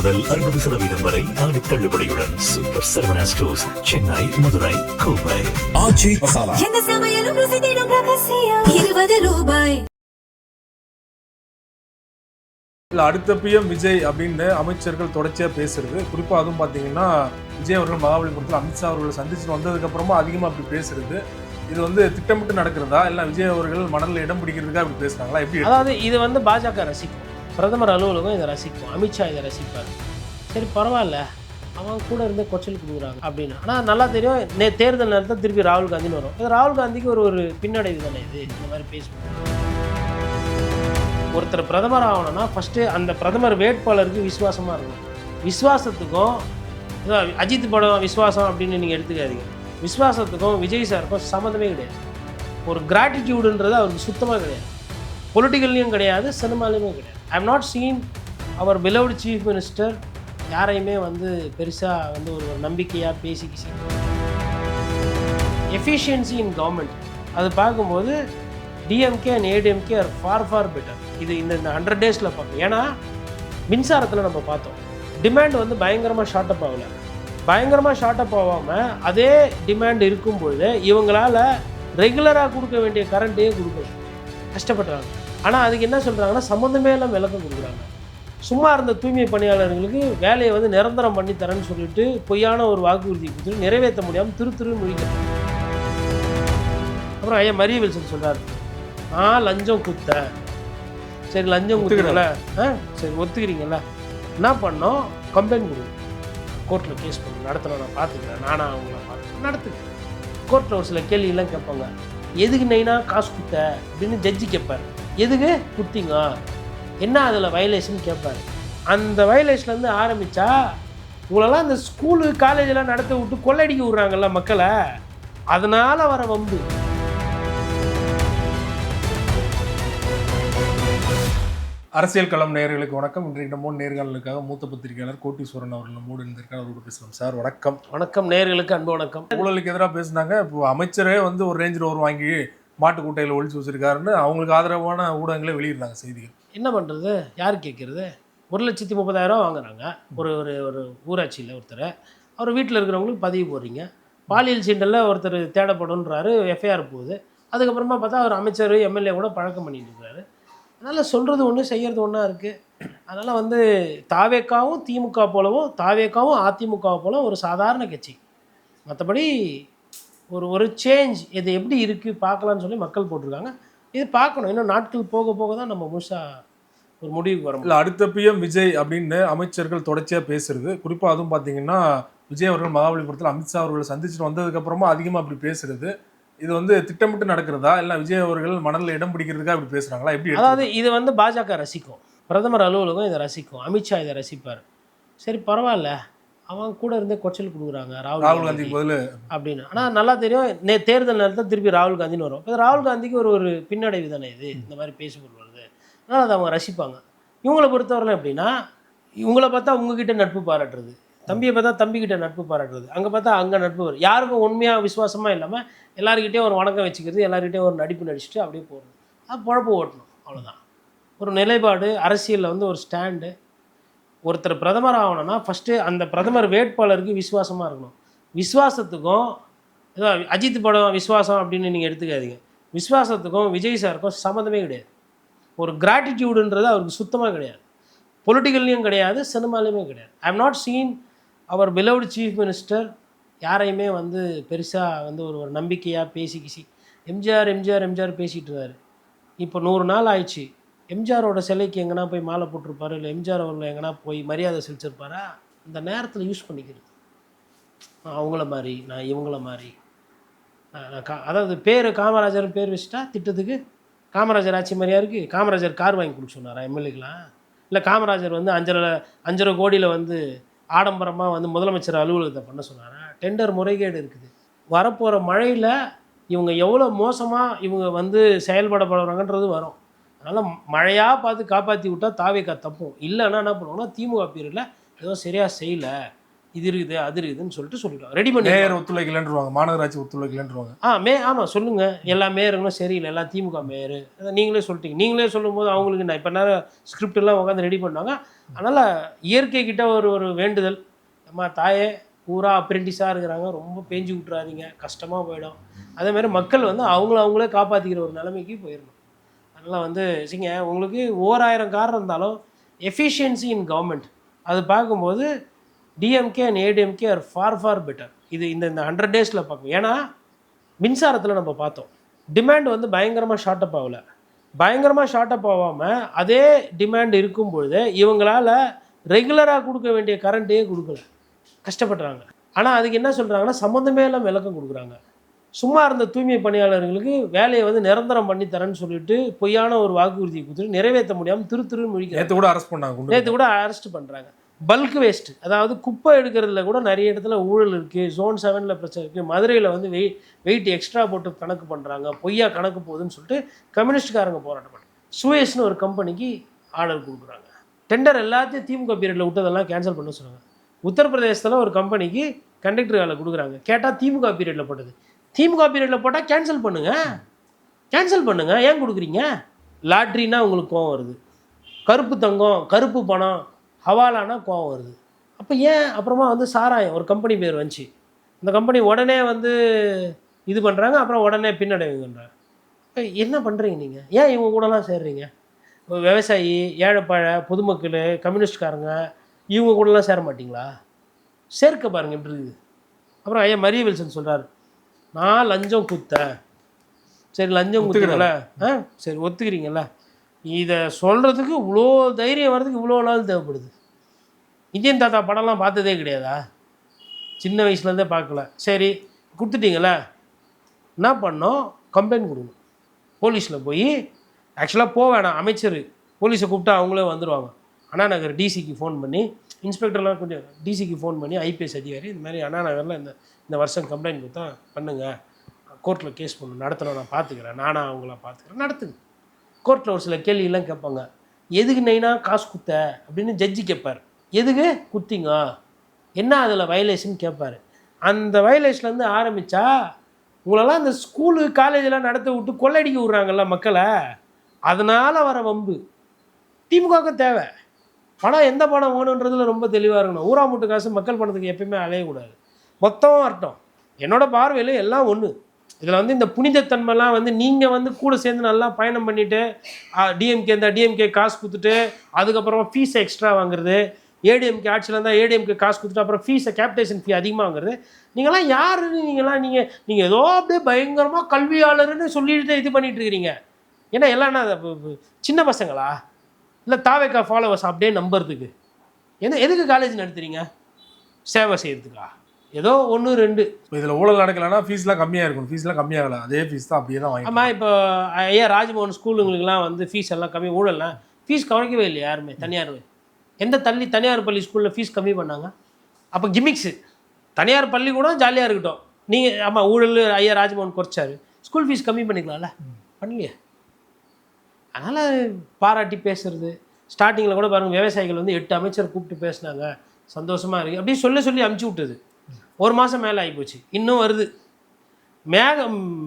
முதல் 60% வரை ஆடி தள்ளுபடியுடன் super Saravana stores, Chennai, Madurai, Kovai. ஆச்சி மசாலா எந்த சமையலும் ருசி தேடும் ரகசியம் ₹20. அடுத்த பிஎம் விஜய் அப்படின்னு அமைச்சர்கள் தொடர்ச்சியாக பேசுறது, குறிப்பாக அதுவும் பார்த்தீங்கன்னா விஜய் அவர்கள் மகாபலிபுரத்தில் அமித்ஷா அவர்களை சந்திச்சுட்டு வந்ததுக்கு அப்புறமா அதிகமாக அப்படி பேசுறது, இது வந்து திட்டமிட்டு நடக்கிறதா இல்லை விஜய் அவர்கள் மணலில் இடம் பிடிக்கிறதுக்காக அப்படி பேசுறாங்களா? எப்படி? அதாவது இது வந்து பாஜக ரசிக்கும், பிரதமர் அலுவலகம் இதை ரசிக்கும், அமித்ஷா இதை ரசிப்பார். சரி பரவாயில்ல, அவன் கூட இருந்து கொச்சல் கொடுக்குறாங்க அப்படின்னு. ஆனால் நல்லா தெரியும், தேர்தல் நேரத்தில் திருப்பி ராகுல் காந்தின்னு வரும். இது ராகுல் காந்திக்கு ஒரு பின்னடைவு தானே இது, இந்த மாதிரி பேசுவோம். ஒருத்தர் பிரதமர் ஆகணும்னா ஃபஸ்ட்டு அந்த பிரதமர் வேட்பாளருக்கு விசுவாசமாக இருக்கணும். விசுவாசத்துக்கும் அஜித் படம் விசுவாசம் அப்படின்னு நீங்கள் எடுத்துக்காதீங்க. விசுவாசத்துக்கும் விஜய் சாருக்கும் சம்மந்தமே கிடையாது. ஒரு கிராட்டிடியூடுன்றது அவருக்கு சுத்தமாக கிடையாது. பொலிட்டிக்கல்லையும் கிடையாது, சினிமாலையுமே கிடையாது. I am not seen our beloved chief minister யாரையுமே வந்து பெருசாக வந்து ஒரு நம்பிக்கையாக பேசிக்கிச்சு. எஃபிஷியன்சி இன் கவர்மெண்ட் அது பார்க்கும்போது DMK and ADMK are far better. இது இந்த 100 டேஸில் பார்க்கணும். ஏன்னா மின்சாரத்தில் நம்ம பார்த்தோம், டிமாண்ட் வந்து பயங்கரமாக ஷார்ட்டப் ஆகலை. பயங்கரமாக ஷார்ட்டப் ஆகாமல் அதே டிமாண்ட் இருக்கும்பொழுது இவங்களால் ரெகுலராக கொடுக்க வேண்டிய கரண்ட்டையே கொடுக்கல, கஷ்டப்படுறாங்க. ஆனால் அதுக்கு என்ன சொல்கிறாங்கன்னா சம்மந்தமே எல்லாம் விளக்கம் கொடுக்குறாங்க. சும்மா இருந்த தூய்மை பணியாளர்களுக்கு வேலையை வந்து நிரந்தரம் பண்ணி தரேன்னு சொல்லிட்டு பொய்யான ஒரு வாக்குறுதி கொடுத்துட்டு நிறைவேற்ற முடியாமல் திரு முடிக்கிறாங்க. அப்புறம் ஐயா மரிய வில்சன் சொல்கிறார், லஞ்சம் குத்தேன். சரி லஞ்சம் குத்துக்கிறல, சரி ஒத்துக்கிறீங்களா, என்ன பண்ணோம், கம்ப்ளைண்ட் கொடுங்க, கோர்ட்டில் கேஸ் பண்ணி நடத்தணும், நான் பார்த்துக்கிறேன், நானாக அவங்கள பார்த்து நடத்துக்கிறேன். கோர்ட்டில் ஒரு சில கேள்வியெல்லாம் கேட்பாங்க, எதுக்கு நைனா காசு குத்த அப்படின்னு ஜட்ஜி கேட்பார். எதுக்கு குத்திங்க, என்ன அதில் வயலேஷன் கேட்பார். அந்த வயலேஷன்லேருந்து ஆரம்பித்தா உங்களெல்லாம் இந்த ஸ்கூலு காலேஜெல்லாம் நடத்த விட்டு கொள்ளடிக்க விட்றாங்கல்ல மக்களை, அதனால் வர வம்பு. அரசியல் களம் நேயர்களுக்கு வணக்கம். இன்றைக்கு நம்ம நேர்காணலுக்காக மூத்த பத்திரிகையாளர் கோட்டீஸ்வரன் அவர்கள் நம்மோடு இருந்திருக்கார். அவரோட பேசலாம். சார் வணக்கம். வணக்கம் நேயர்களுக்கு அன்பு வணக்கம். ஊழலுக்கு எதிராக பேசினாங்க. இப்போ அமைச்சரே வந்து ஒரு ரேஞ்ச் ரோவர் வாங்கி மாட்டுக்கூட்டையில் ஒழிச்சு வச்சிருக்காருன்னு அவங்களுக்கு ஆதரவான ஊடகங்களே வெளியிடுறாங்க செய்திகள். என்ன பண்ணுறது, யார் கேட்குறது? 1,30,000 வாங்குறாங்க ஒரு ஒரு ஊராட்சியில் ஒருத்தர். அவர் வீட்டில் இருக்கிறவங்களுக்கு பதிவு போடுறீங்க. பாலியல் சீண்டலில் ஒருத்தர் தேடப்படுன்றாரு, எஃப்ஐஆர் போகுது. அதுக்கப்புறமா பார்த்தா அவர் அமைச்சர் எம்எல்ஏ கூட பழக்கம் பண்ணிட்டு இருக்கிறாரு. அதனால் சொல்கிறது ஒன்று செய்கிறது ஒன்றா இருக்குது. அதனால் வந்து தாவேக்காவும் திமுக போலவும் தாவேக்காவும் அதிமுக போலவும் ஒரு சாதாரண கட்சி. மற்றபடி ஒரு சேஞ்ச் இது எப்படி இருக்குது பார்க்கலான்னு சொல்லி மக்கள் போட்டிருக்காங்க. இது பார்க்கணும், இன்னும் நாட்கள் போக போக தான் நம்ம முழுசாக ஒரு முடிவுக்கு வரும். இல்லை அடுத்த பிஎம் விஜய் அப்படின்னு அமைச்சர்கள் தொடர்ச்சியாக பேசுறது, குறிப்பாக அதுவும் பார்த்தீங்கன்னா விஜய் அவர்கள் மகாபலிபுரத்தில் அமித்ஷா அவர்களை சந்திச்சுட்டு வந்ததுக்கப்புறமா அதிகமாக அப்படி பேசுறது, இது வந்து திட்டமிட்டு நடக்கிறதா இல்லை விஜய் அவர்கள் மணலில் இடம் பிடிக்கிறதுக்காக அப்படி பேசுகிறாங்களா? எப்படி? அதாவது இது வந்து பாஜக ரசிக்கும், பிரதமர் அலுவலகம் இதை ரசிக்கும், அமித்ஷா இதை ரசிப்பார். சரி பரவாயில்ல, அவன் கூட இருந்தே கொச்சல் கொடுக்குறாங்க ராகுல் காந்திக்கு பதில் அப்படின்னு. ஆனால் நல்லா தெரியும், தேர்தல் நேரத்தில் திருப்பி ராகுல் காந்தின்னு வரும். இது ராகுல் காந்திக்கு ஒரு பின்னடைவு தானே இது, இந்த மாதிரி பேசுபொருள் வருது. அதனால் அதை அவங்க ரசிப்பாங்க. இவங்களை பொறுத்தவரைலாம் எப்படின்னா, இவங்கள பார்த்தா உங்ககிட்ட நட்பு பாராட்டுறது, தம்பியை பார்த்தா தம்பிக்கிட்ட நட்பு பாராட்டுறது, அங்கே பார்த்தா அங்கே நட்பு வரும். யாருக்கும் உண்மையாக விசுவாசமாக இல்லாமல் எல்லாருக்கிட்டையும் ஒரு வணக்கம் வச்சுக்கிறது, எல்லாருக்கிட்டையும் ஒரு நடிப்பு நடிச்சுட்டு அப்படியே போகிறது. அது பொழப்பு ஓட்டணும், அவ்வளோதான். ஒரு நிலைப்பாடு, அரசியலில் வந்து ஒரு ஸ்டாண்டு. ஒருத்தர் பிரதமர் ஆகணும்னா ஃபஸ்ட்டு அந்த பிரதமர் வேட்பாளருக்கு விசுவாசமாக இருக்கணும். விசுவாசத்துக்கும் அஜித் படம் விசுவாசம் அப்படின்னு நீங்கள் எடுத்துக்காதீங்க. விசுவாசத்துக்கும் விஜய் சாருக்கும் சம்மந்தமே கிடையாது. ஒரு கிராட்டிடியூடுன்றது அவருக்கு சுத்தமாக கிடையாது. பொலிட்டிக்கல்லையும் கிடையாது, சினிமாலையுமே கிடையாது. I am not seen our beloved chief minister யாரையுமே வந்து பெருசாக வந்து ஒரு நம்பிக்கையாக பேசிக்கிச்சு. எம்ஜிஆர் பேசிகிட்டு இருந்தார். இப்போ 100 நாள் ஆயிடுச்சு. எம்ஜிஆரோட சிலைக்கு எங்கன்னா போய் மாலை போட்டிருப்பாரு, இல்லை எம்ஜிஆர் அவர்கள் எங்கன்னா போய் மரியாதை செலுத்திருப்பாரா? அந்த நேரத்தில் யூஸ் பண்ணிக்கிறது. நான் அவங்கள மாதிரி, நான் இவங்கள மாதிரி, அதாவது பேர் காமராஜர் பேர் வச்சுட்டா திட்டத்துக்கு காமராஜர் ஆட்சி மாதிரியா இருக்குது. காமராஜர் கார் வாங்கி கொடுக்க சொன்னாரா எம்எல்ஏக்கெலாம்? இல்லை காமராஜர் வந்து 5.5 கோடியில் வந்து ஆடம்பரமாக வந்து முதலமைச்சர் அலுவலகத்தை பண்ண சொன்னாரா? டெண்டர் முறைகேடு இருக்குது. வரப்போகிற மழையில் இவங்க எவ்வளோ மோசமாக இவங்க வந்து செயல்படப்படுறாங்கன்றது வரும். அதனால் மழையாக பார்த்து காப்பாற்றி விட்டால் தாவேக்கா தப்பும். இல்லைன்னா என்ன பண்ணுவாங்கன்னா திமுக பீரியடில் ஏதோ சரியாக செய்யலை, இது இருக்குது அது இருக்குதுன்னு சொல்லிட்டு ரெடி பண்ணி மேயர் ஒத்துழைக்கலன்றுவாங்க, மாநகராட்சி ஒத்துழைக்கலன்றுவாங்க. ஆமாம் சொல்லுங்கள், எல்லா மேயருங்களும் சரியில்லை, எல்லாம் திமுக மேயர், நீங்களே சொல்லிட்டீங்க. நீங்களே சொல்லும்போது அவங்களுக்கு நான் இப்போ நேரம் ஸ்கிரிப்ட் எல்லாம் உட்காந்து ரெடி பண்ணாங்க. அதனால் இயற்கை கிட்ட ஒரு வேண்டுதல், அம்மா தாயே பூரா அப்ரெண்டிஸாக இருக்கிறாங்க, ரொம்ப பேஞ்சு விட்றாதீங்க, கஷ்டமாக போயிடும். அதேமாதிரி மக்கள் வந்து அவங்களே காப்பாற்றிக்கிற ஒரு நிலைமைக்கு போயிடணும். அதனால் வந்து சரிங்க, உங்களுக்கு 1000 காரணம் இருந்தாலும் எஃபிஷியன்சி இன் கவர்மெண்ட் அது பார்க்கும்போது DMK and ADMK are far better. இது இந்த 100 டேஸில் பார்க்கும். ஏன்னா மின்சாரத்தில் நம்ம பார்த்தோம், டிமாண்ட் வந்து பயங்கரமாக ஷார்ட்டப் ஆகலை. பயங்கரமாக ஷார்ட்டப் ஆகாமல் அதே டிமாண்ட் இருக்கும்பொழுது இவங்களால் ரெகுலராக கொடுக்க வேண்டிய கரண்ட்டையே கொடுக்கல, கஷ்டப்படுறாங்க. ஆனால் அதுக்கு என்ன சொல்கிறாங்கன்னா சம்மந்தமே எல்லாம் விளக்கம் கொடுக்குறாங்க. சும்மா இருந்த தூய்மை பணியாளர்களுக்கு வேலையை வந்து நிரந்தரம் பண்ணி தரேன்னு சொல்லிட்டு பொய்யான ஒரு வாக்குறுதியை கொடுத்துட்டு நிறைவேற்ற முடியாமல் திருன்னு முழிக்கிறாங்க. நேற்று கூட அரெஸ்ட் பண்ணுறாங்க. பல்க் வேஸ்ட், அதாவது குப்பை எடுக்கிறதுல கூட நிறைய இடத்துல ஊழல் இருக்குது. Zone 7 பிரச்சனை இருக்குது. மதுரையில் வந்து வெயிட் எக்ஸ்ட்ரா போட்டு கணக்கு பண்ணுறாங்க, பொய்யா கணக்கு போகுதுன்னு சொல்லிட்டு கம்யூனிஸ்ட்காரங்க போராட்டம் பண்ணுறாங்க. சுயஸ்னு ஒரு கம்பெனிக்கு ஆர்டர் கொடுக்குறாங்க. டெண்டர் எல்லாத்தையும் திமுக பீரியடில் விட்டதெல்லாம் கேன்சல் பண்ண சொல்கிறாங்க. உத்தரப்பிரதேசத்தில் ஒரு கம்பெனிக்கு கண்டக்டர் வேலை கொடுக்குறாங்க. கேட்டால் திமுக பீரியடில் போட்டது. திமுக பீரியடில் போட்டால் கேன்சல் பண்ணுங்கள், ஏன் கொடுக்குறீங்க? லாட்ரின்னா உங்களுக்கு கோவம் வருது, கருப்பு தங்கம் கருப்பு பணம் ஹவாலானா கோவம் வருது. அப்போ ஏன் அப்புறமா வந்து சாராயம் ஒரு கம்பெனி பேர் வந்துச்சு, இந்த கம்பெனி உடனே வந்து இது பண்ணுறாங்க, அப்புறம் உடனே பின்னடைவுங்கன்றாங்க. என்ன பண்ணுறீங்க நீங்கள்? ஏன் இவங்க கூடலாம் சேர்றீங்க? விவசாயி, ஏழைப்பாழை, பொதுமக்கள், கம்யூனிஸ்ட்காரங்க இவங்க கூடலாம் சேர மாட்டிங்களா? சேர்க்க பாருங்கள் எப்படி இருக்குது. அப்புறம் ஐயா மரிய வில்சன் சொல்கிறார், நான் லஞ்சம் குத்தேன். சரி லஞ்சம் குத்துக்கிறல, சரி ஒத்துக்கிறீங்கள? இதை சொல்கிறதுக்கு இவ்வளோ தைரியம் வர்றதுக்கு இவ்வளோ நாள் தேவைப்படுது. இந்தியன் தாத்தா படம்லாம் பார்த்ததே கிடையாதா? சின்ன வயசுலேருந்தே பார்க்கல. சரி கொடுத்துட்டீங்களே, என்ன பண்ணோம்? கம்ப்ளைண்ட் கொடுக்கணும் போலீஸில் போய். ஆக்சுவலாக போக வேணாம், அமைச்சர் போலீஸை கூப்பிட்டா அவங்களே வந்துடுவாங்க. அண்ணா நகர் டிசிக்கு ஃபோன் பண்ணி, இன்ஸ்பெக்டர்லாம் கொஞ்சம் டிசிக்கு ஃபோன் பண்ணி, ஐபிஎஸ் அதிகாரி இந்த மாதிரி அண்ணா நகரில் இந்த வருஷம் கம்ப்ளைண்ட் கொடுத்தா பண்ணுங்கள், கோர்ட்டில் கேஸ் பண்ணணும், நடத்தணும், நான் பார்த்துக்கிறேன், அவங்கள பார்த்துக்கிறேன், நடத்துங்க. கோர்ட்டில் ஒரு சில கேள்வியெல்லாம் கேட்பாங்க. எதுக்கு நைனா காசு குத்த அப்படின்னு ஜட்ஜி கேட்பார். எதுக்கு குத்திங்க, என்ன அதில் வயலேஷன் கேட்பார். அந்த வயலேஷன்லேருந்து ஆரம்பித்தா உங்களெல்லாம் இந்த ஸ்கூலு காலேஜெலாம் நடத்த விட்டு கொள்ளடிக்க விட்றாங்கல்ல மக்களை, அதனால் வர வம்பு. திமுகவுக்கு தேவை பணம், எந்த பணம் வேணுன்றதுல ரொம்ப தெளிவாக இருக்கணும். ஊராமுட்டு காசு மக்கள் பணத்துக்கு எப்பயுமே அலையக்கூடாது, மொத்தமாக வரட்டும். என்னோட பார்வையில் எல்லாம் ஒன்று. இதில் வந்து இந்த புனிதத்தன்மைலாம் வந்து நீங்கள் வந்து கூட சேர்ந்து நல்லா பயணம் பண்ணிவிட்டு டிஎம்கே காசு கொடுத்துட்டு அதுக்கப்புறமா ஃபீஸை எக்ஸ்ட்ரா வாங்குறது, ஏடிஎம்கே ஆட்சியில் இருந்தால் ஏடிஎம்கே காசு கொடுத்துட்டு அப்புறம் ஃபீஸை கேபிடேஷன் ஃபீ அதிகமாக வாங்குறது. நீங்களாம் யாருன்னு நீங்கள் ஏதோ அப்படியே பயங்கரமாக கல்வியாளர்னு சொல்லிட்டு இது பண்ணிகிட்டு இருக்கிறீங்க. ஏன்னா எல்லாம் என்ன சின்ன பசங்களா இல்லை தாவேக்கா ஃபாலோவர்ஸ் அப்படியே நம்புறதுக்கு? எதுக்கு காலேஜ் நடத்துறீங்க? சேவை செய்கிறதுக்கா? ஏதோ 1 2 இதில் ஊழல் நடக்கலைன்னா ஃபீஸ்லாம் கம்மியாக இருக்கும். ஃபீஸ்லாம் கம்மியாகலை, அதே ஃபீஸ் தான் அப்படியே தான் வாங்கி. ஆமாம், இப்போ ஐயா ராஜ்மோகன் ஸ்கூலுங்களுக்குலாம் வந்து ஃபீஸ் எல்லாம் கம்மி, ஊழல்லாம் ஃபீஸ் கவனிக்கவே இல்லையா யாருமே? தனியார் எந்த தனியார் பள்ளி ஸ்கூலில் ஃபீஸ் கம்மி பண்ணாங்க? அப்போ கிமிக்ஸு. தனியார் பள்ளி கூட ஜாலியாக இருக்கட்டும், நீங்கள் ஆமாம் ஊழல் ஐயா ராஜ்மோகன் குறைச்சாரு, ஸ்கூல் ஃபீஸ் கம்மி பண்ணிக்கலாம்ல, பண்ணலையே. அதனால் பாராட்டி பேசுறது. ஸ்டார்டிங்கில் கூட பாருங்கள், விவசாயிகள் வந்து 8 அமைச்சர் கூப்பிட்டு பேசினாங்க, சந்தோஷமாக இருக்குது அப்படி சொல்லி அமுச்சு விட்டது. 1 மாதம் மேலே ஆகிப்போச்சு, இன்னும் வருது.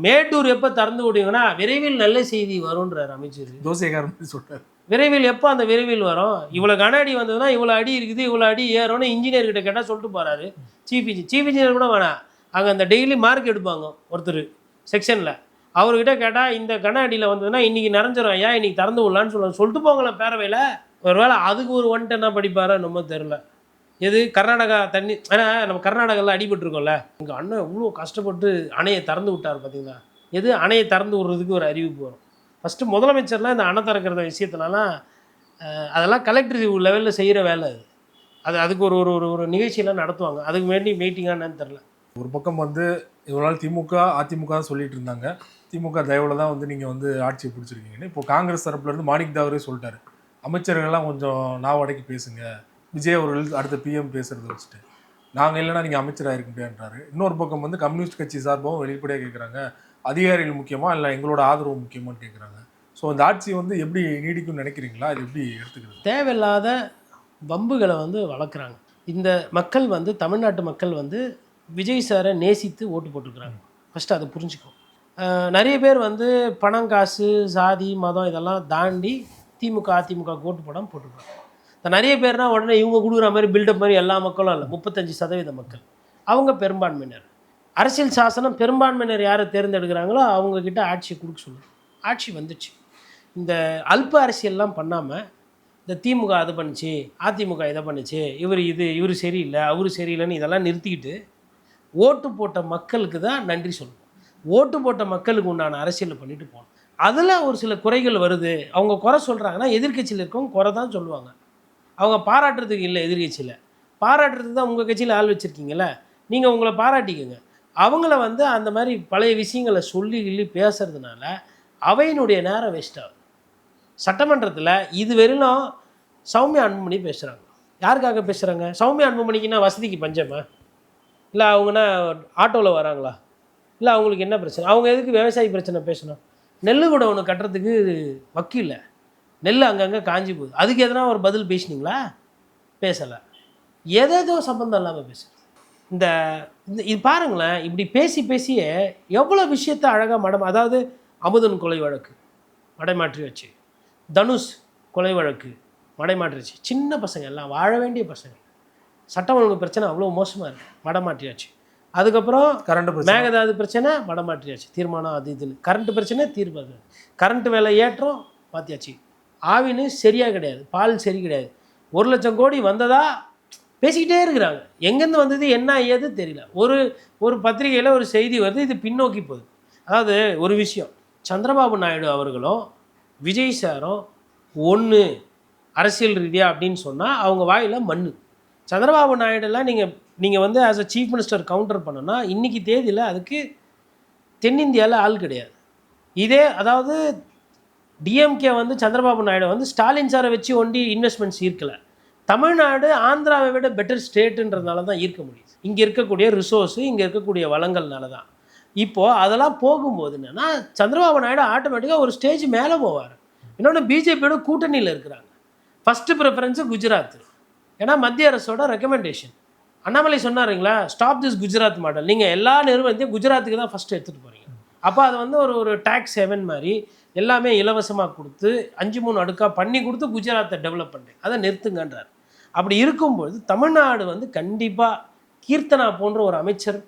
மேட்டூர் எப்போ திறந்து விடுவீங்கன்னா விரைவில் நல்ல செய்தி வரும்ன்றார் அமைச்சர். தோசைக்காரன் சொல்கிறார். விரைவில் எப்போ அந்த விரைவில் வரும்? இவ்வளோ கன அடி வந்ததுன்னா இவ்வளோ அடி இருக்குது, இவ்வளோ அடி ஏறோன்னு இன்ஜினியர்கிட்ட கேட்டால் சொல்லிட்டு போகிறாரு. சீஃப் இன்ஜினியர் கூட வேணாம், அங்கே அந்த டெய்லி மார்க் எடுப்பாங்க ஒருத்தர் செக்ஷனில், அவர்கிட்ட கேட்டால் இந்த கன அடியில் வந்ததுன்னா இன்றைக்கி நிறைஞ்சிரும் ஐயா, இன்றைக்கி திறந்து விடலான்னு சொல்லிட்டு போங்களேன் பேரவையில். ஒரு வேளை அதுக்கு ஒரு 1 10 படிப்பாரா நம்ம தெரில. எது கர்நாடகா தண்ணி, ஆனால் நம்ம கர்நாடகாவில் அடிபட்டுருக்கோம்ல, இங்கே அண்ணன் இவ்வளோ கஷ்டப்பட்டு அணையை திறந்து விட்டார் பார்த்தீங்களா. எது அணையை திறந்து விடுறதுக்கு ஒரு அறிவிப்பு வரும். ஃபஸ்ட்டு முதலமைச்சர்லாம் இந்த அணை திறக்கிற விஷயத்துலலாம் அதெல்லாம் கலெக்டர் லெவலில் செய்கிற வேலை அதுக்கு ஒரு நிகழ்ச்சியெல்லாம் நடத்துவாங்க. அதுக்கு வேண்டி மீட்டிங்கானு தெரில. ஒரு பக்கம் வந்து இவ்வளோ நாள் திமுக அதிமுக சொல்லிட்டு இருந்தாங்க, திமுக தயவில் தான் வந்து நீங்கள் வந்து ஆட்சியை பிடிச்சிருக்கீங்கன்னு. இப்போ காங்கிரஸ் தரப்புலேருந்து மாணிக் தாவரே சொல்லிட்டாரு, அமைச்சர்கள்லாம் கொஞ்சம் நாவடக்கி பேசுங்க, விஜய் அவர்கள் அடுத்த பிஎம் பேசுகிறத வச்சுட்டு நாங்கள் இல்லைனா நீங்கள் அமைச்சராக இருக்க முடியாதுன்றாரு. இன்னொரு பக்கம் வந்து கம்யூனிஸ்ட் கட்சி சார்பாகவும் வெளிப்படையாக கேட்குறாங்க, அதிகாரிகள் முக்கியமாக இல்லை எங்களோட ஆதரவு முக்கியமானு கேட்குறாங்க. ஸோ இந்த ஆட்சி வந்து எப்படி நீடிக்கும்னு நினைக்கிறீங்களா? இது எப்படி எடுத்துக்கிறது? தேவையில்லாத வம்புகளை வந்து வளர்க்குறாங்க. இந்த மக்கள் வந்து தமிழ்நாட்டு மக்கள் வந்து விஜய் சாரை நேசித்து ஓட்டு போட்டிருக்கிறாங்க. ஃபஸ்ட்டு அதை புரிஞ்சுக்கும். நிறைய பேர் வந்து பணம், காசு, சாதி, மதம் இதெல்லாம் தாண்டி திமுக அதிமுக ஓட்டு போடாமல் போட்டிருக்காங்க. நிறைய பேர்னால் உடனே இவங்க கொடுக்குற மாதிரி பில்டப் மாதிரி எல்லா மக்களும் இல்லை, 35% மக்கள். அவங்க பெரும்பான்மையினர். அரசியல் சாசனம் பெரும்பான்மையினர் யாரை தேர்ந்தெடுக்கிறாங்களோ அவங்கக்கிட்ட ஆட்சியை கொடுக்க சொல்லுது. ஆட்சி வந்துச்சு. இந்த அல்ப அரசியல்லாம் பண்ணாமல் இந்த திமுக அது பண்ணிச்சு, அதிமுக இதை பண்ணிச்சு, இவர் சரியில்லை, அவர் சரியில்லைன்னு இதெல்லாம் நிறுத்திக்கிட்டு ஓட்டு போட்ட மக்களுக்கு தான் நன்றி சொல்லணும். ஓட்டு போட்ட மக்களுக்கு உண்டான அரசியல் பண்ணிட்டு போகணும். அதில் ஒரு சில குறைகள் வருது. அவங்க குறை சொல்கிறாங்கன்னா எதிர்கட்சியில் இருக்கவங்க குறை தான் சொல்லுவாங்க. அவங்க பாராட்டுறதுக்கு இல்லை. எதிர்கட்சியில் பாராட்டுறதுக்கு தான் உங்கள் கட்சியில் ஆள் வச்சுருக்கீங்களே, நீங்கள் உங்களை பாராட்டிக்கோங்க. அவங்கள வந்து அந்த மாதிரி பழைய விஷயங்களை சொல்லி பேசுறதுனால அவையினுடைய நேரம் வேஸ்ட் ஆகுது. சட்டமன்றத்தில் இது வெறும் சௌமியா அன்புமணி பேசுகிறாங்க. யாருக்காக பேசுகிறாங்க? சௌமியா அன்புமணிக்குன்னா வசதிக்கு பஞ்சமா? இல்லை அவங்கன்னா ஆட்டோவில் வராங்களா? இல்லை அவங்களுக்கு என்ன பிரச்சனை? அவங்க எதுக்கு விவசாயி பிரச்சனை பேசணும்? நெல் கூட ஒன்று கட்டுறதுக்கு வக்கீல்ல, நெல் அங்கங்கே காஞ்சி போகுது. அதுக்கு எதனா ஒரு பதில் பேசினீங்களா? பேசலை. ஏதேதோ சம்பந்தம் இல்லாமல் பேசுகிறேன். இது பாருங்களேன், இப்படி பேசியே எவ்வளோ விஷயத்தை அழகாக அதாவது அமுதன் கொலை வழக்கு மடைமாற்றி வச்சு, தனுஷ் கொலை வழக்கு மடைமாற்றிச்சு. சின்ன பசங்க எல்லாம் வாழ வேண்டிய பசங்க. சட்டம் ஒழுங்கு பிரச்சனை அவ்வளோ மோசமாக இருக்குது, மடமாற்றியாச்சு. அதுக்கப்புறம் மேகதாது பிரச்சனை மடமாற்றியாச்சு, தீர்மானம் அது இதுன்னு. கரண்ட்டு பிரச்சனை தீர்ப்பாது, கரண்ட்டு வேலை ஏற்றம் பார்த்தியாச்சு. ஆவின்னு சரியாக கிடையாது, பால் சரி கிடையாது. 1 லட்சம் கோடி வந்ததா பேசிக்கிட்டே இருக்கிறாங்க. எங்கேருந்து வந்தது என்ன ஏது தெரியல. ஒரு பத்திரிகையில் ஒரு செய்தி வருது, இது பின்னோக்கி போகுது. அதாவது ஒரு விஷயம், சந்திரபாபு நாயுடு அவர்களும் விஜய் சாரும் ஒன்று அரசியல் ரீதியாக அப்படின்னு சொன்னால் அவங்க வாயில் மண்ணு. சந்திரபாபு நாயுடுலாம் நீங்கள் வந்து as a chief minister counter பண்ணோன்னா இன்றைக்கி தேதியில் அதுக்கு தென்னிந்தியாவில் ஆள் கிடையாது. அதாவது டிஎம்கே வந்து சந்திரபாபு நாயுடு வந்து ஸ்டாலின் சாரை வச்சு ஒண்டி இன்வெஸ்ட்மெண்ட்ஸ் ஈர்க்கலை. தமிழ்நாடு ஆந்திராவை விட பெட்டர் ஸ்டேட்டுன்றதுனால தான் ஈர்க்க முடியுது. இங்கே இருக்கக்கூடிய ரிசோர்ஸு, இங்கே இருக்கக்கூடிய வளங்கள்னால தான். இப்போது அதெல்லாம் போகும்போது என்னென்னா சந்திரபாபு நாயுடு ஆட்டோமேட்டிக்காக ஒரு ஸ்டேஜ் மேலே போவார். இன்னொன்று பிஜேபியோட கூட்டணியில் இருக்கிறாங்க. First preference Gujarat. ஏன்னா மத்திய அரசோட ரெக்கமெண்டேஷன். அண்ணாமலை சொன்னாருங்களா, ஸ்டாப் திஸ் குஜராத் மாடல். நீங்கள் எல்லா நிறுவனத்தையும் குஜராத்துக்கு தான் ஃபஸ்ட்டு எடுத்துகிட்டு போகிறீங்க. அப்போ அது வந்து ஒரு டேக்ஸ் ஹெவன் மாதிரி எல்லாமே இலவசமாக கொடுத்து 5-3 அடுக்காக பண்ணி கொடுத்து குஜராத்தை டெவலப் பண்ணுறேன், அதை நிறுத்துங்கன்றார். அப்படி இருக்கும்பொழுது தமிழ்நாடு வந்து கண்டிப்பாக கீர்த்தனா போன்ற ஒரு அமைச்சர்,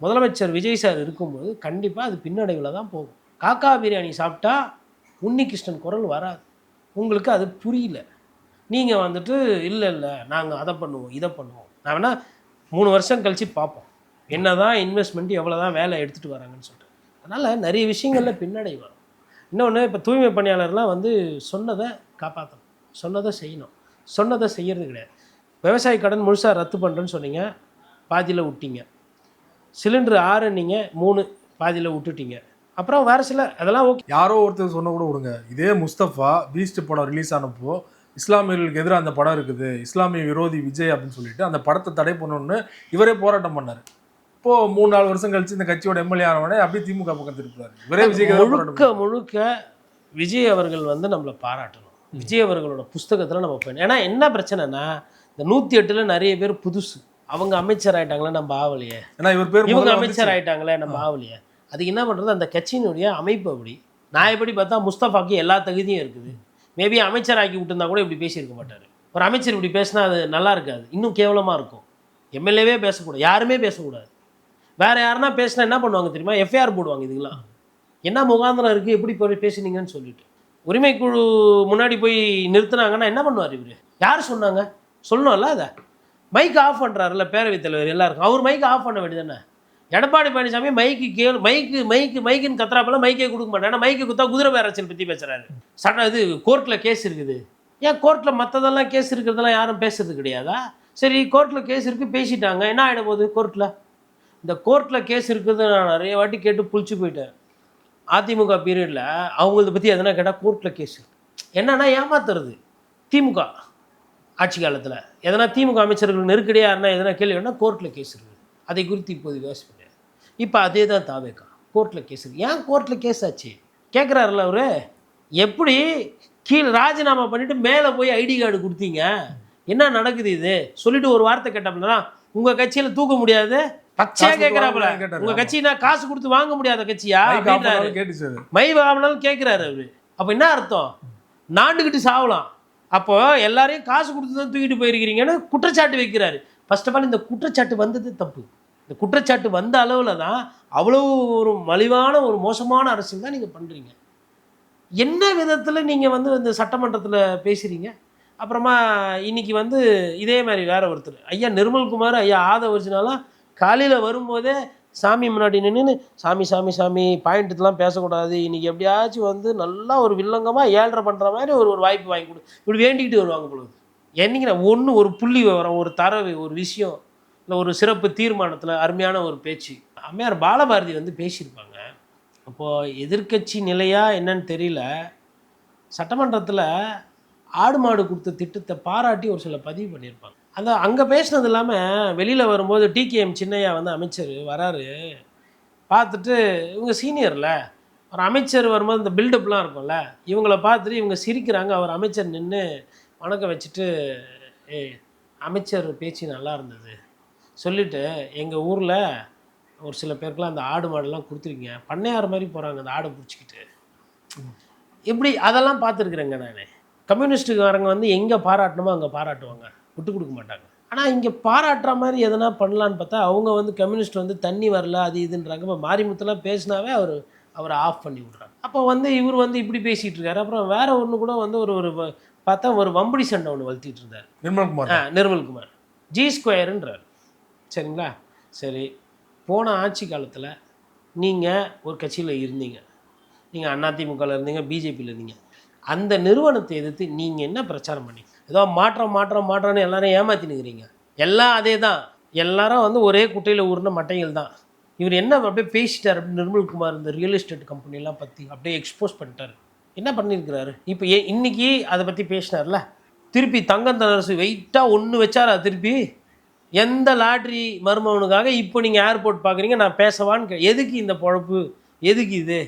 முதலமைச்சர் விஜய் சார் இருக்கும்போது கண்டிப்பாக அது பின்னடைவில் தான் போகும். காக்கா பிரியாணி சாப்பிட்டா உன்னிகிருஷ்ணன் குரல் வராது. உங்களுக்கு அது புரியல. நீங்கள் வந்துட்டு இல்லை நாங்கள் அதை பண்ணுவோம் இதை பண்ணுவோம். நான் வேணால் 3 வருஷம் கழித்து பார்ப்போம் என்ன தான் இன்வெஸ்ட்மெண்ட் எவ்வளோ தான் வேலை எடுத்துகிட்டு வராங்கன்னு சொல்லிட்டு. அதனால் நிறைய விஷயங்களில் பின்னடை வரும். இன்னொன்று, இப்போ தூய்மை பணியாளர்லாம் வந்து சொன்னதை காப்பாற்றணும், சொன்னதை செய்யணும். சொன்னதை செய்கிறது கிடையாது. விவசாய கடன் முழுசாக ரத்து பண்ணுறேன்னு சொன்னீங்க, பாதியில் விட்டீங்க. சிலிண்டர் 6 நீங்கள் 3 பாதியில் விட்டுட்டீங்க. அப்புறம் வேறு சில அதெல்லாம் ஓகே. யாரோ ஒருத்தர் சொன்ன கூட விடுங்க. இதே முஸ்தபா பீஸ்ட் படம் ரிலீஸ் ஆனப்போ இஸ்லாமியர்களுக்கு எதிராக அந்த படம் இருக்குது, இஸ்லாமிய விரோதி விஜய் அப்படின்னு சொல்லிட்டு அந்த படத்தை தடை பண்ணணும்னு இவரே போராட்டம் பண்ணார். இப்போது 3-4 வருஷம் கழிச்சு இந்த கட்சியோட எம்எல்ஏ ஆனவனே அப்படியே திமுக பக்கம் திருப்புறாரு. இவரே விஜய் முழுக்க விஜய் அவர்கள் வந்து நம்மளை பாராட்டணும். விஜய் அவர்களோட புஸ்தகத்தில் நம்ம போயிடணும். ஏன்னா என்ன பிரச்சனைனா, இந்த 108ல் நிறைய பேர் புதுசு, அவங்க அமைச்சர் ஆகிட்டாங்களே, நம்ம ஆவலையே. ஏன்னா இவங்க அமைச்சர் ஆகிட்டாங்களே, நம்ம ஆவலையே. அதுக்கு என்ன பண்ணுறது, அந்த கட்சியினுடைய அமைப்பு அப்படி. நான் எப்படி பார்த்தா முஸ்தபாக்கு எல்லா தகுதியும் இருக்குது. மேபி அமைச்சர் ஆக்கி விட்டுருந்தா கூட இப்படி பேசியிருக்க மாட்டார். ஒரு அமைச்சர் இப்படி பேசினா அது நல்லா இருக்காது, இன்னும் கேவலமாக இருக்கும். எம்எல்ஏவே பேசக்கூடாது, யாருமே பேசக்கூடாது. வேறு யாருன்னா பேசினா என்ன பண்ணுவாங்க தெரியுமா? எஃப்ஐஆர் போடுவாங்க. இதுக்கெல்லாம் என்ன முகாந்திரம் இருக்குது, எப்படி போய் பேசுனீங்கன்னு சொல்லிட்டு. உரிமை குழு முன்னாடி போய் நிறுத்தினாங்கன்னா என்ன பண்ணுவார் இவர்? யார் சொன்னாங்க சொல்லணும்ல. அதை மைக் ஆஃப் பண்ணுறாருல்ல பேரவைத் தலைவர் எல்லாருக்கும், அவர் மைக் ஆஃப் பண்ண வேண்டியதானே. எடப்பாடி பழனிசாமி மைக்குன்னு கத்துறாப்பெல்லாம் மைக்கே கொடுக்க மாட்டேன். ஏன்னா மைக்கு கொடுத்தா குதிரை பேரச்சல் பற்றி பேசுகிறாரு. சட்டம் இது கோர்ட்டில் கேஸ் இருக்குது. ஏன் கோர்ட்டில் மற்றதெல்லாம் கேஸ் இருக்கிறதெல்லாம் யாரும் பேசுறது கிடையாதா? சரி, கோர்ட்டில் கேஸ் இருக்குது, பேசிட்டாங்க, என்ன ஆகிட போகுது கோர்ட்டில்? இந்த கோர்ட்டில் கேஸ் இருக்குது நான் நிறைய வாட்டி கேட்டு புளிச்சு போயிட்டேன். அதிமுக பீரியடில் அவங்களத பற்றி எதனா கேட்டால் கோர்ட்டில் கேஸு. என்னன்னா ஏமாத்துறது. திமுக ஆட்சி காலத்தில் எதனா திமுக அமைச்சர்கள் நெருக்கடியாக இருந்தால் எதனா கேள்வி வேணால் கோர்ட்டில் கேஸ் இருக்குது. அதை குறித்து இப்போது யோசிப்பேன். இப்போ அதே தான் தாவேக்கா, கோர்ட்டில் கேஸ் இருக்குது. ஏன் கோர்ட்டில் கேஸ் ஆச்சு கேட்குறாருல்ல அவர். எப்படி கீழே ராஜினாமா பண்ணிவிட்டு மேலே போய் ஐடி கார்டு கொடுத்தீங்க, என்ன நடக்குது இது சொல்லிட்டு ஒரு வார்த்தை கேட்டோம்னா உங்கள் கட்சியில் தூக்க முடியாது பச்சையா கேட்குறாப்புல. உங்கள் கட்சி நான் காசு கொடுத்து வாங்க முடியாத கட்சியா அப்படின்றாரு. மை வாங்கினாலும் கேட்குறாரு அவரு. அப்போ என்ன அர்த்தம்? நாண்டுக்கிட்டு சாவலாம். அப்போ எல்லாரையும் காசு கொடுத்து தான் தூக்கிட்டு போயிருக்கிறீங்கன்னு குற்றச்சாட்டு வைக்கிறாரு. ஃபர்ஸ்ட் ஆஃப் ஆல் இந்த குற்றச்சாட்டு வந்தது தப்பு. இந்த குற்றச்சாட்டு வந்த அளவில் தான் அவ்வளோ ஒரு மலிவான ஒரு மோசமான அரசியல் தான் நீங்கள் பண்ணுறீங்க. என்ன விதத்தில் நீங்கள் வந்து இந்த சட்டமன்றத்தில் பேசுகிறீங்க? அப்புறமா இன்னைக்கு வந்து இதே மாதிரி வேற ஒருத்தர் ஐயா நிர்மல்குமார் ஐயா ஆதவர்ஜினாலாம் காலையில் வரும்போதே சாமி முன்னாடி நின்று சாமி சாமி சாமி பாயிண்ட்டுலாம் பேசக்கூடாது, இன்றைக்கி எப்படியாச்சும் வந்து நல்லா ஒரு வில்லங்கமாக ஏழ்ரை பண்ணுற மாதிரி ஒரு வாய்ப்பு வாங்கி கொடு இப்படி வேண்டிக்கிட்டு வருவாங்க பொழுது. என்னைக்கு ஒன்று ஒரு புள்ளி விவரம், ஒரு தரவு, ஒரு விஷயம், இல்லை ஒரு சிறப்பு தீர்மானத்தில் அருமையான ஒரு பேச்சு அம்மையார் பாலபாரதி வந்து பேசியிருப்பாங்க. அப்போது எதிர்க்கட்சி நிலையா என்னன்னு தெரியல, சட்டமன்றத்தில் ஆடு மாடு கொடுத்த திட்டத்தை பாராட்டி ஒரு சில பதிவு பண்ணியிருப்பாங்க. அந்த அங்கே பேசினது இல்லாமல் வெளியில் வரும்போது டிகேஎம் சின்னையா வந்து அமைச்சர் வராரு, பார்த்துட்டு இவங்க சீனியரில் ஒரு அமைச்சர் வரும்போது இந்த பில்டப்லாம் இருக்கும்ல, இவங்கள பார்த்துட்டு இவங்க சிரிக்கிறாங்க. அவர் அமைச்சர் நின்று வணக்கம் வச்சுட்டு அமைச்சர் பேச்சு நல்லா இருந்தது சொல்லிவிட்டு எங்கள் ஊரில் ஒரு சில பேருக்குலாம் அந்த ஆடு மாடுலாம் கொடுத்துருக்கீங்க, பண்ணையார் மாதிரி போகிறாங்க அந்த ஆடை பிடிச்சிக்கிட்டு இப்படி அதெல்லாம் பார்த்துருக்குறேங்க நான். கம்யூனிஸ்ட்டுக்காரங்க வந்து எங்கே பாராட்டணுமோ அங்கே பாராட்டுவாங்க, விட்டு கொடுக்க மாட்டாங்க. ஆனால் இங்கே பாராட்டுற மாதிரி எதனா பண்ணலான்னு பார்த்தா அவங்க வந்து கம்யூனிஸ்ட் வந்து தண்ணி வரல அது இதுன்றாங்க. இப்போ மாரிமுத்தெல்லாம் பேசினாவே அவரை ஆஃப் பண்ணி விட்றாங்க. அப்போ வந்து இவர் வந்து இப்படி பேசிகிட்டு இருக்காரு. அப்புறம் வேற ஒன்று கூட வந்து ஒரு பார்த்தா ஒரு வம்படி சண்டை ஒன்று வளர்த்திட்டு இருந்தார் நிர்மல்குமார் G2ன்றார். சரிங்களா? சரி, போன ஆட்சி காலத்தில் நீங்கள் ஒரு கட்சியில் இருந்தீங்க, நீங்கள் அதிமுகவில் இருந்தீங்க, பிஜேபியில் இருந்தீங்க, அந்த நிறுவனத்தை எதிர்த்து நீங்கள் என்ன பிரச்சாரம் பண்ணி ஏதோ மாற்றம்னு எல்லாரும் ஏமாற்றினுக்கிறீங்க. எல்லாம் அதே தான், எல்லாரும் வந்து ஒரே குட்டையில் ஊர்ன மட்டைகள் தான். இவர் என்ன அப்படியே பேசிட்டார் அப்படின்னு நிர்மல்குமார் இந்த ரியல் எஸ்டேட் கம்பெனிலாம் பற்றி அப்படியே எக்ஸ்போஸ் பண்ணிட்டார். என்ன பண்ணியிருக்கிறாரு? இப்போ இன்னைக்கு அதை பற்றி பேசினார்ல, திருப்பி தங்கத்தனரசு வெயிட்டாக ஒன்று வச்சாரா திருப்பி எந்த லாட்ரி மருமகனுக்காக இப்போ நீங்கள் ஏர்போர்ட் பார்க்குறீங்க, நான் பேசவான்னு எதுக்கு இந்த பொழப்பு, எதுக்கு இது?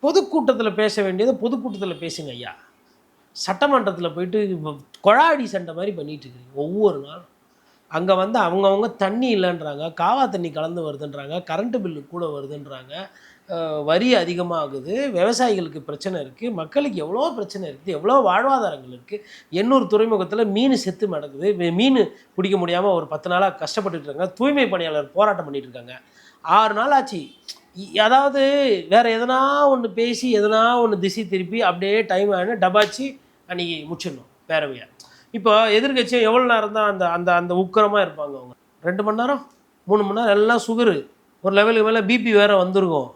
பொதுக்கூட்டத்தில் பேச வேண்டியதை பொதுக்கூட்டத்தில் பேசுங்க ஐயா. சட்டமன்றத்தில் போயிட்டு கொழாடி சண்டை மாதிரி பண்ணிகிட்டு இருக்கிறீங்க ஒவ்வொரு நாளும். அங்கே வந்து அவங்கவுங்க தண்ணி இல்லைன்றாங்க, காவா தண்ணி கலந்து வருதுன்றாங்க, கரண்ட்டு பில்லு கூட வருதுன்றாங்க, வரி அதிகமாகுது, விவசாயிகளுக்கு பிரச்சனை இருக்குது, மக்களுக்கு எவ்வளோ பிரச்சனை இருக்குது, எவ்வளோ வாழ்வாதாரங்கள் இருக்குது. எண்ணூர் துறைமுகத்தில் மீன் செத்து நடக்குது, மீன் பிடிக்க முடியாமல் ஒரு 10 நாளாக கஷ்டப்பட்டுட்டு இருக்காங்க, தூய்மை பணியாளர் போராட்டம் பண்ணிகிட்டு இருக்காங்க. 6 நாள் ஆச்சு. அதாவது வேறு எதனா ஒன்று பேசி எதனா ஒன்று திசை திருப்பி அப்படியே டைம் ஆகினா டபாச்சு அன்றைக்கி முடிச்சிடணும் பேரவையாக. இப்போ எதிர்கட்சியும் எவ்வளோ நேரம் தான் அந்த அந்த அந்த உக்கரமாக இருப்பாங்க. அவங்க 2 மணி நேரம் 3 மணி நேரம் எல்லாம் சுகரு ஒரு லெவலுக்கு மேலே பிபி வேறு வந்துருக்கும்,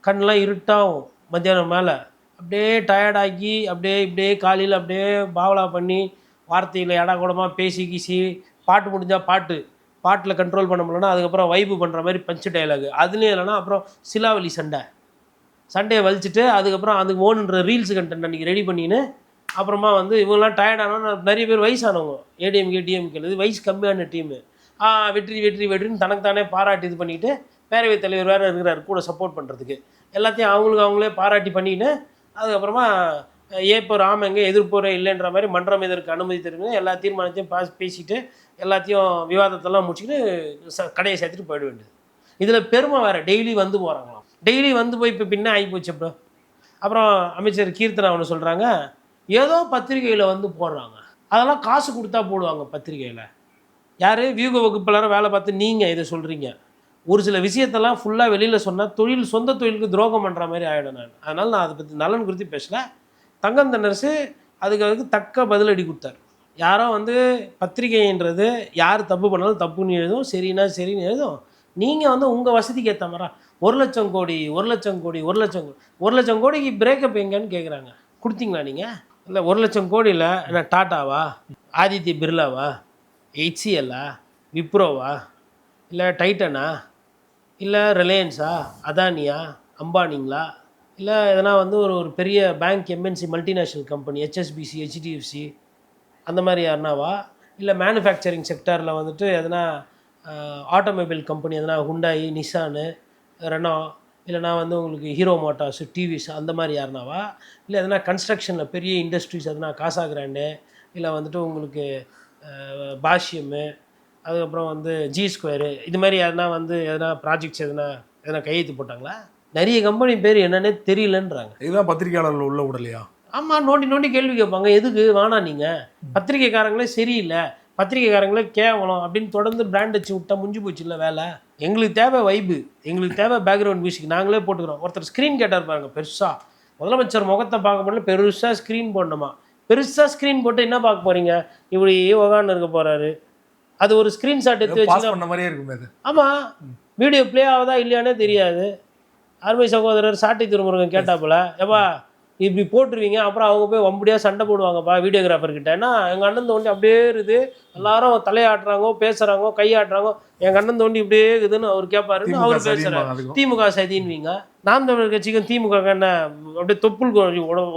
கண்ணெலாம் இருட்டாகும் மத்தியானம் மேலே, அப்படியே டயர்டாகி அப்படியே காலையில் அப்படியே பாவலா பண்ணி வார்த்தையில் எடாக்கூடமாக பேசி கீசி பாட்டு முடிஞ்சால் பாட்டில் கண்ட்ரோல் பண்ண முடியலன்னா அதுக்கப்புறம் வைப்பு பண்ணுற மாதிரி பஞ்சு டைலாகு, அதுலேயும் இல்லைனா அப்புறம் சிலாவலி சண்டையை வலிச்சுட்டு அதுக்கப்புறம் அதுக்கு ஓனுன்ற ரீல்ஸ் கண்டென்ட் அன்றைக்கி ரெடி பண்ணின்னு அப்புறமா வந்து இவங்கெல்லாம் டயர்டானா நிறைய பேர் வயசானவங்க ஏடிஎம்கே டிஎம்கே வயசு கம்மியான டீமு வெற்றின்னு தனக்குத்தானே பாராட்டி இது பண்ணிவிட்டு பேரவைத் தலைவர் வேறு இருக்கிறார் கூட சப்போர்ட் பண்ணுறதுக்கு, எல்லாத்தையும் அவங்களே பாராட்டி பண்ணிக்கிட்டு அதுக்கப்புறமா ஏப்போ ராமங்க எதிர்ப்போரே இல்லைன்ற மாதிரி மன்றம் இதற்கு அனுமதி தெரிவித்து எல்லா தீர்மானத்தையும் பேசிட்டு எல்லாத்தையும் விவாதத்தெல்லாம் முடிச்சுக்கிட்டு கடையை சேர்த்துட்டு போயிட வேண்டியது. இதில் பெருமை வேறு, டெய்லி வந்து போகிறாங்களாம், டெய்லி வந்து போய் இப்போ பின்ன ஆகிப்போச்சு. அப்புறம் அமைச்சர் கீர்த்தனா ஒன்று சொல்கிறாங்க, ஏதோ பத்திரிகையில் வந்து போடுறாங்க, அதெல்லாம் காசு கொடுத்தா போடுவாங்க பத்திரிகையில். யார் வியூக வகுப்பாளராக வேலை பார்த்து நீங்கள் இதை சொல்கிறீங்க, ஒரு சில விஷயத்தெல்லாம் ஃபுல்லாக வெளியில் சொன்னால் சொந்த தொழிலுக்கு துரோகம் பண்ணுற மாதிரி ஆகிடும். அதனால் நான் அதை பற்றி நலன் குறித்து பேசலை. தங்கத்தனரசு அதுக்கு தக்க பதிலடி கொடுத்தார். யாரோ வந்து பத்திரிகைன்றது யார் தப்பு பண்ணாலும் தப்புன்னு எழுதும், சரின்னா சரின்னு எழுதும். நீங்கள் வந்து உங்கள் வசதிக்கு ஏற்ற மாதிரி 1,00,000 கோடி 1,00,000 கோடிக்கு பிரேக்கப் எங்கன்னு கேட்குறாங்க. கொடுத்தீங்களா நீங்கள்? இல்லை 1,00,000 கோடியில் என்ன டாட்டாவா, ஆதித்ய பிர்லாவா, HCLா, விப்ரோவா, இல்லை டைட்டனா, இல்லை ரிலையன்ஸா, அதானியா, அம்பானிங்களா, இல்லை எதனா வந்து ஒரு பெரிய bank MNC multinational company HSBC HDFC அந்த மாதிரி யாருனாவா, இல்லை மேனுஃபேக்சரிங் செக்டாரில் வந்துட்டு எதனா ஆட்டோமொபைல் கம்பெனி எதனா ஹுண்டாய், நிசானு, ரெனோ, இல்லைனா வந்து உங்களுக்கு ஹீரோ மோட்டார்ஸு, டிவிஸ் அந்த மாதிரி யாருனாவா, இல்லை எதனா கன்ஸ்ட்ரக்ஷனில் பெரிய இண்டஸ்ட்ரீஸ் எதனா காசா கிராண்டு, இல்லை வந்துட்டு உங்களுக்கு பாஷ்யமு, அதுக்கப்புறம் வந்து ஜி ஸ்கொயரு, இது மாதிரி எதனா ப்ராஜெக்ட்ஸ் எதனா கையெழுத்து போட்டாங்களா? நிறைய கம்பெனி பேர் என்னன்னே தெரியலன்றாங்க. இதுதான் பத்திரிகையாளர்கள் உள்ள விடலையா? ஆமாம், நோண்டி கேள்வி கேட்பாங்க. எதுக்கு வேணாம், நீங்கள் பத்திரிகைக்காரங்களே சரியில்லை, பத்திரிகைக்காரங்களே கேவலம் அப்படின்னு தொடர்ந்து பிராண்ட் வச்சு விட்டா முடிஞ்சு போச்சு இல்லை வேலை. எங்களுக்கு தேவை வைப்பு, எங்களுக்கு தேவை பேக்ரவுண்ட் மியூசிக், நாங்களே போட்டுக்கிறோம். ஒருத்தர் ஸ்க்ரீன் கேட்டார் பாருங்க, பெருசாக முதலமைச்சர் முகத்தை பார்க்க முடியல, பெருசாக ஸ்க்ரீன் போடணுமா? பெருசாக ஸ்க்ரீன் போட்டு என்ன பார்க்க போகிறீங்க? இப்படி உக்கான்னு இருக்க போகிறாரு. அது ஒரு ஸ்க்ரீன்ஷாட் எடுத்து வச்சு பண்ண மாதிரியே இருக்கும். ஆமாம், வீடியோ ப்ளே ஆகுதா இல்லையானே தெரியாது. அருமை சகோதரர் சாட்டை திருமுருகன் கேட்டாப்புல, ஏப்பா இப்படி போட்டுருவீங்க, அப்புறம் அவங்க போய் வம்படியாக சண்டை போடுவாங்கப்பா வீடியோகிராஃபர்கிட்ட. ஏன்னா எங்கள் அண்ணன் தோண்டி அப்படியே இருக்குது, எல்லாரும் தலையாட்டுறாங்க, பேசுகிறாங்க, கையாட்டுறாங்க, எங்கள் அண்ணன் தோண்டி இப்படியே இருக்குதுன்னு அவர் கேட்பாருன்னு அவர் பேசுகிறார். திமுக சதின்வீங்க. நாம் தமிழர் கட்சிக்கும் திமுக என்ன அப்படியே தொப்புள்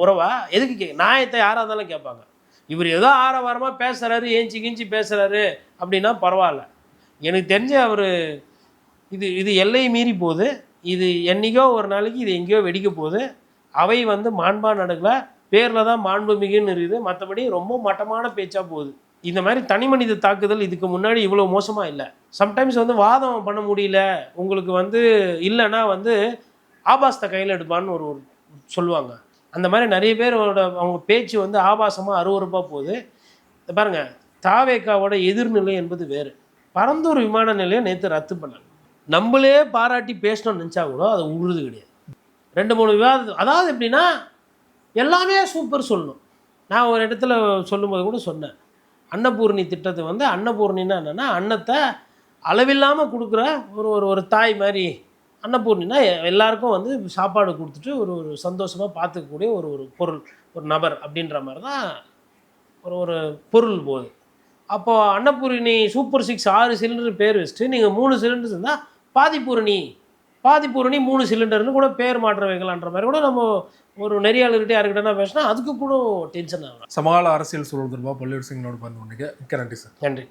உறவா? எதுக்கு நியாயத்தை யாராக இருந்தாலும் கேட்பாங்க. இவர் ஏதோ ஆரவாரமாக பேசுகிறாரு, ஏஞ்சி கிஞ்சி பேசுகிறாரு அப்படின்னா பரவாயில்ல. எனக்கு தெரிஞ்ச அவர் இது எல்லை மீறி போகுது. இது என்றைக்கோ ஒரு நாளைக்கு இது எங்கேயோ வெடிக்க போகுது. அவை வந்து மாண்பா நடக்கல, பேரில் தான் மாண்பு மிகுன்னு இருக்குது, மற்றபடி ரொம்ப மட்டமான பேச்சாக போகுது. இந்த மாதிரி தனி மனித தாக்குதல் இதுக்கு முன்னாடி இவ்வளோ மோசமாக இல்லை. சம்டைம்ஸ் வந்து வாதம் பண்ண முடியல உங்களுக்கு வந்து இல்லைன்னா வந்து ஆபாசத்தை கையில் எடுப்பான்னு ஒரு சொல்லுவாங்க. அந்த மாதிரி நிறைய பேரோட அவங்க பேச்சு வந்து ஆபாசமாக அருவருப்பாக போகுது. பாருங்கள், தாவேக்காவோட எதிர்நிலை என்பது வேறு. பரந்தூர் விமான நிலையம் நேற்று ரத்து பண்ணாங்க. நம்மளே பாராட்டி பேசணும்னு நினச்சா கூட அதை உழுது கிடையாது. 2-3 விவாதம், அதாவது எப்படின்னா எல்லாமே சூப்பர் சொல்லணும். நான் ஒரு இடத்துல சொல்லும்போது கூட சொன்னேன், அன்னபூர்ணி திட்டத்தை வந்து அன்னபூர்ணின்னா என்னென்னா அன்னத்தை அளவில்லாமல் கொடுக்குற ஒரு தாய் மாதிரி. அன்னபூர்ணினா எல்லாருக்கும் வந்து சாப்பாடு கொடுத்துட்டு ஒரு சந்தோஷமாக பார்த்துக்கக்கூடிய ஒரு பொருள், ஒரு நபர் அப்படின்ற மாதிரி தான் ஒரு பொருள் போகுது. அப்போது அன்னபூரணி சூப்பர் 6 6 சிலிண்டர் பேர் வச்சுட்டு நீங்கள் 3 சிலிண்டர்ஸ் இருந்தால் பாதிப்பூரணி 3 சிலிண்டர்னு கூட பேர் மாற்ற வைக்கலான்ற மாதிரி கூட நம்ம ஒரு நெறியாளர்கிட்ட யாருக்கிட்டனா பேசினா அதுக்கு கூட டென்ஷன் ஆகும். சமகால அரசியல் சூழல் தொடர்பாக பல்வேறு சிங்களோட பார்த்து மிக்க நன்றி சார். நன்றி.